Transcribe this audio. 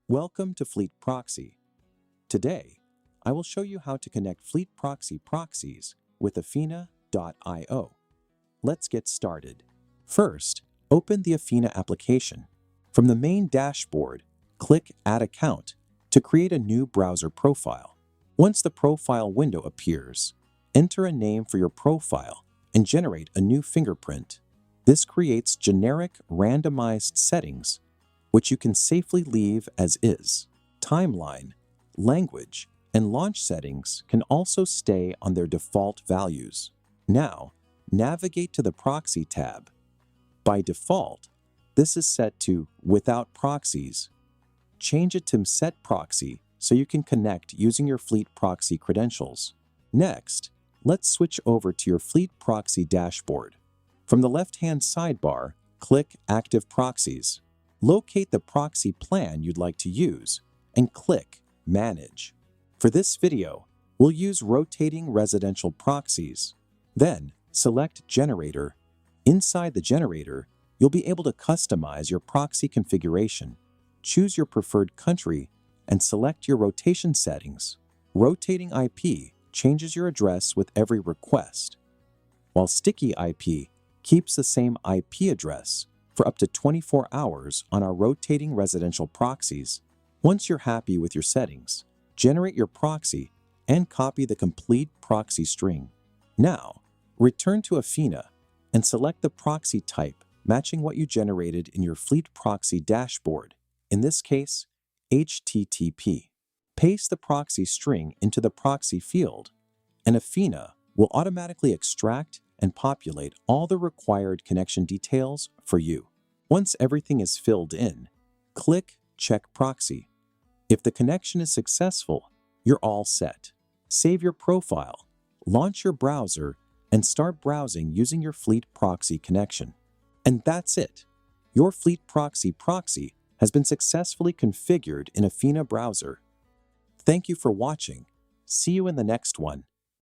Welcome to FleetProxy. Today, I will show you how to connect FleetProxy proxies with Afina.io. Let's get started. First, open the Afina application. From the main dashboard, click Add Account to create a new browser profile. Once the profile window appears, enter a name for your profile and generate a new fingerprint. This creates generic randomized settings which you can safely leave as is. Timeline, language, and launch settings can also stay on their default values. Now, navigate to the Proxy tab. By default, this is set to Without Proxies. Change it to Set Proxy so you can connect using your FleetProxy credentials. Next, let's switch over to your FleetProxy dashboard. From the left-hand sidebar, click Active Proxies. Locate the proxy plan you'd like to use and click Manage. For this video, we'll use rotating residential proxies. Then, select Generator. Inside the generator, you'll be able to customize your proxy configuration. Choose your preferred country and select your rotation settings. Rotating IP changes your address with every request, while Sticky IP keeps the same IP address for up to 24 hours on our rotating residential proxies. Once you're happy with your settings, generate your proxy and copy the complete proxy string. Now, return to Afina and select the proxy type matching what you generated in your FleetProxy dashboard, in this case, HTTP. Paste the proxy string into the proxy field, and Afina will automatically extract and populate all the required connection details for you. Once everything is filled in, click Check Proxy. If the connection is successful, you're all set. Save your profile, launch your browser, and start browsing using your FleetProxy connection. And that's it. Your FleetProxy proxy has been successfully configured in Afina Browser. Thank you for watching. See you in the next one.